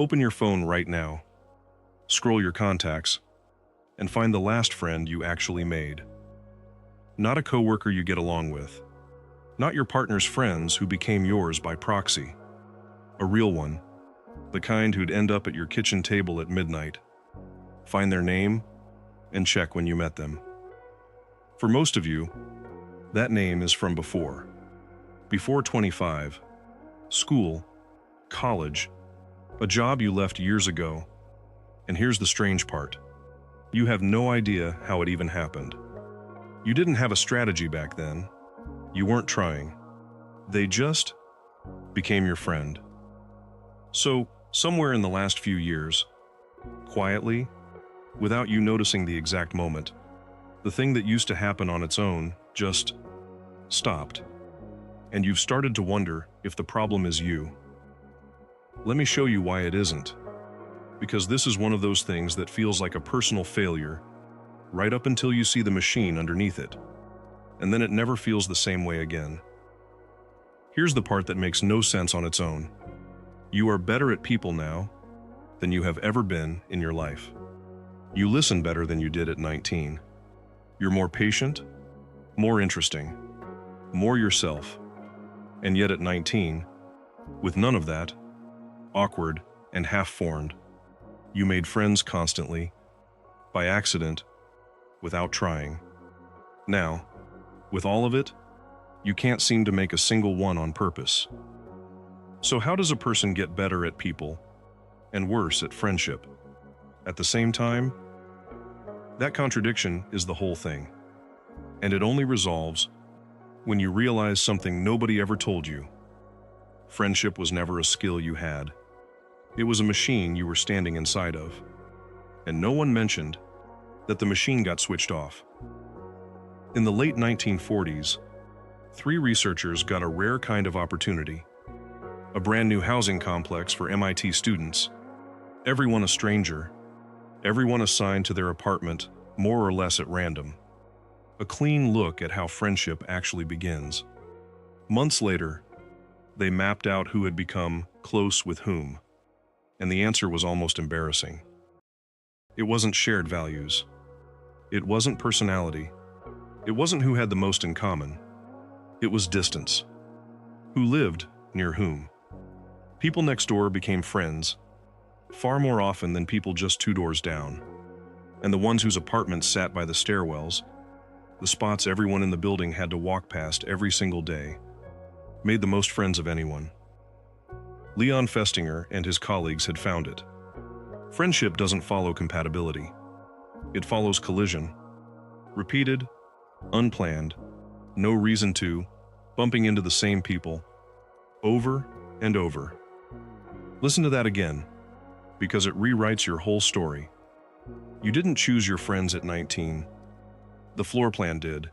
Open your phone right now, scroll your contacts, and find the last friend you actually made. Not a coworker you get along with. Not your partner's friends who became yours by proxy. A real one, the kind who'd end up at your kitchen table at midnight. Find their name and check when you met them. For most of you, that name is from before. Before 25, school, college, a job you left years ago. And here's the strange part. You have no idea how it even happened. You didn't have a strategy back then. You weren't trying. They just became your friend. So, somewhere in the last few years, quietly, without you noticing the exact moment, the thing that used to happen on its own just stopped. And you've started to wonder if the problem is you. Let me show you why it isn't. Because this is one of those things that feels like a personal failure, right up until you see the machine underneath it. And then it never feels the same way again. Here's the part that makes no sense on its own. You are better at people now than you have ever been in your life. You listen better than you did at 19. You're more patient, more interesting, more yourself. And yet at 19, with none of that, awkward and half-formed, you made friends constantly, by accident, without trying. Now, with all of it, you can't seem to make a single one on purpose. So how does a person get better at people and worse at friendship at the same time? That contradiction is the whole thing. And it only resolves when you realize something nobody ever told you. Friendship was never a skill you had. It was a machine you were standing inside of. And no one mentioned that the machine got switched off. In the late 1940s, 3 researchers got a rare kind of opportunity. A brand new housing complex for MIT students. Everyone a stranger. Everyone assigned to their apartment, more or less at random. A clean look at how friendship actually begins. Months later, they mapped out who had become close with whom. And the answer was almost embarrassing. It wasn't shared values. It wasn't personality. It wasn't who had the most in common. It was distance. Who lived near whom. People next door became friends, far more often than people just 2 doors down. And the ones whose apartments sat by the stairwells, the spots everyone in the building had to walk past every single day, made the most friends of anyone. Leon Festinger and his colleagues had found it. Friendship doesn't follow compatibility. It follows collision. Repeated, unplanned, no reason to, bumping into the same people, over and over. Listen to that again, because it rewrites your whole story. You didn't choose your friends at 19. The floor plan did.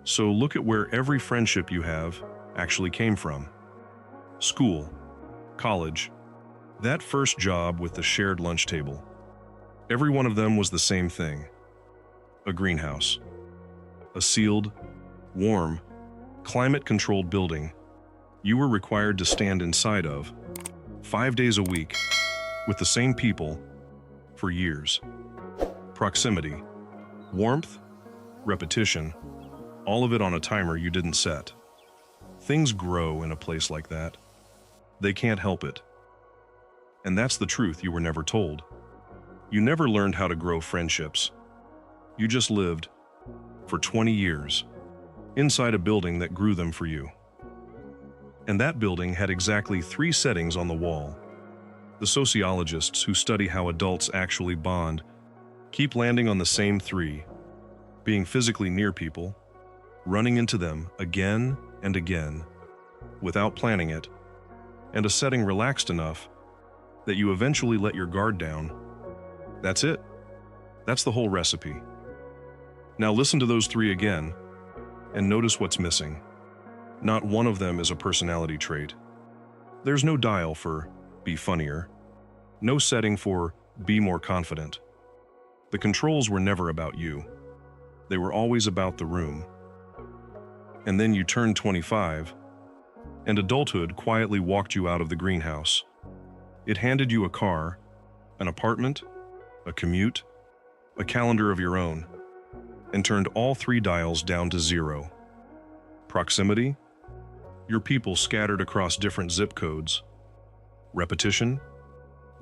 So look at where every friendship you have actually came from. School, college, that first job with the shared lunch table. Every one of them was the same thing. A greenhouse. A sealed, warm, climate-controlled building you were required to stand inside of 5 days a week with the same people for years. Proximity, warmth, repetition, all of it on a timer you didn't set. Things grow in a place like that. They can't help it. And that's the truth you were never told. You never learned how to grow friendships. You just lived for 20 years inside a building that grew them for you. And that building had exactly 3 settings on the wall. The sociologists who study how adults actually bond keep landing on the same 3: being physically near people, running into them again and again, without planning it, and a setting relaxed enough that you eventually let your guard down. That's it. That's the whole recipe. Now listen to those 3 again, and notice what's missing. Not one of them is a personality trait. There's no dial for be funnier, no setting for be more confident. The controls were never about you. They were always about the room. And then you turned 25, and adulthood quietly walked you out of the greenhouse. It handed you a car, an apartment, a commute, a calendar of your own, and turned all three dials down to 0. Proximity? Your people scattered across different zip codes. Repetition?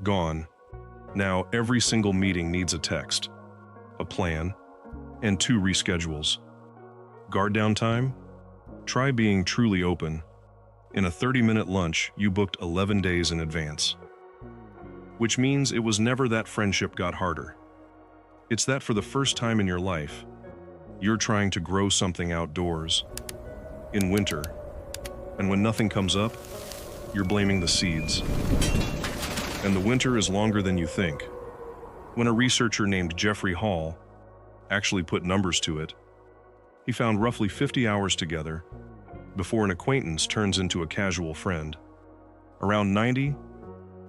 Gone. Now every single meeting needs a text, a plan, and 2 reschedules. Guard down time? Try being truly open. In a 30-minute lunch, you booked 11 days in advance. Which means it was never that friendship got harder. It's that for the first time in your life, you're trying to grow something outdoors, in winter, and when nothing comes up, you're blaming the seeds. And the winter is longer than you think. When a researcher named Jeffrey Hall actually put numbers to it, he found roughly 50 hours together before an acquaintance turns into a casual friend. Around 90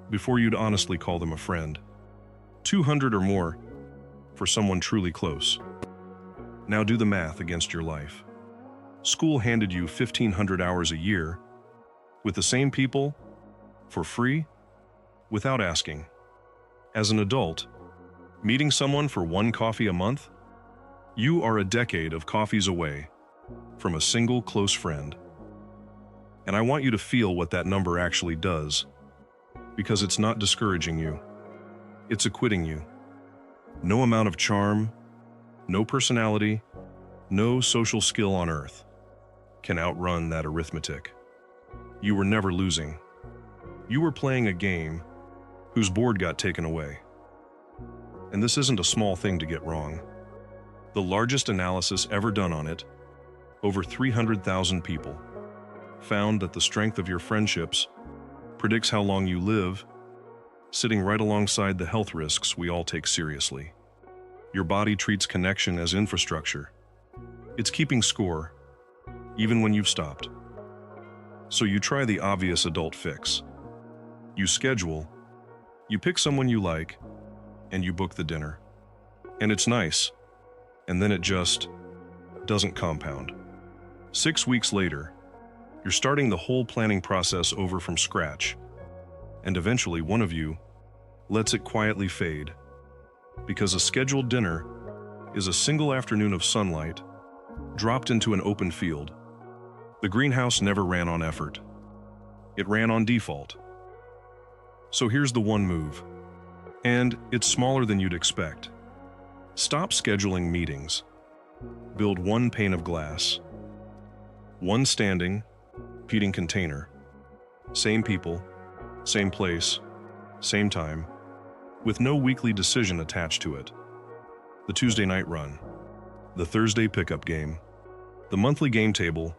before you'd honestly call them a friend. 200 or more for someone truly close. Now do the math against your life. School handed you 1,500 hours a year with the same people for free without asking. As an adult, meeting someone for 1 coffee a month, you are a decade of coffees away from a single close friend. And I want you to feel what that number actually does, because it's not discouraging you. It's acquitting you. No amount of charm, no personality, no social skill on earth can outrun that arithmetic. You were never losing. You were playing a game whose board got taken away. And this isn't a small thing to get wrong. The largest analysis ever done on it, over 300,000 people, found that the strength of your friendships predicts how long you live, sitting right alongside the health risks we all take seriously. Your body treats connection as infrastructure. It's keeping score, even when you've stopped. So you try the obvious adult fix. You schedule, you pick someone you like, and you book the dinner. And it's nice, and then it just doesn't compound. 6 weeks later, you're starting the whole planning process over from scratch, and eventually one of you lets it quietly fade, because a scheduled dinner is a single afternoon of sunlight dropped into an open field. The greenhouse never ran on effort. It ran on default. So here's the one move, and it's smaller than you'd expect. Stop scheduling meetings. Build one pane of glass. One standing, repeating container. Same people, same place, same time, with no weekly decision attached to it. The Tuesday night run, the Thursday pickup game, the monthly game table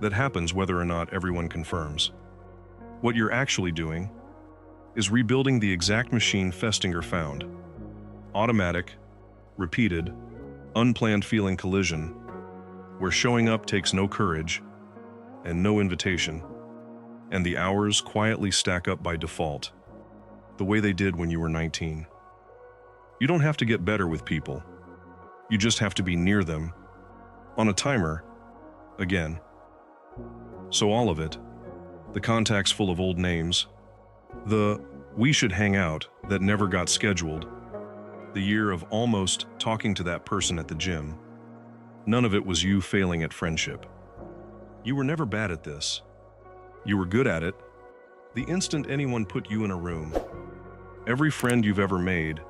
that happens whether or not everyone confirms. What you're actually doing is rebuilding the exact machine Festinger found. Automatic, repeated, unplanned feeling collision, where showing up takes no courage and no invitation, and the hours quietly stack up by default, the way they did when you were 19. You don't have to get better with people. You just have to be near them, on a timer, again. So all of it, the contacts full of old names, the "we should hang out" that never got scheduled, the year of almost talking to that person at the gym, none of it was you failing at friendship. You were never bad at this. You were good at it the instant anyone put you in a room. Every friend you've ever made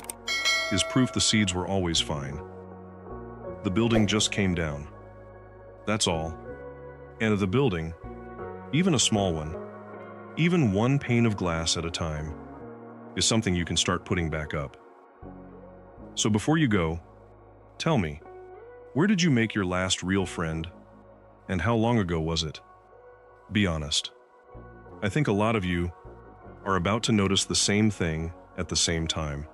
is proof the seeds were always fine. The building just came down. That's all. And of the building, even a small one, even one pane of glass at a time, is something you can start putting back up. So before you go, tell me, where did you make your last real friend, and how long ago was it? Be honest. I think a lot of you are about to notice the same thing at the same time.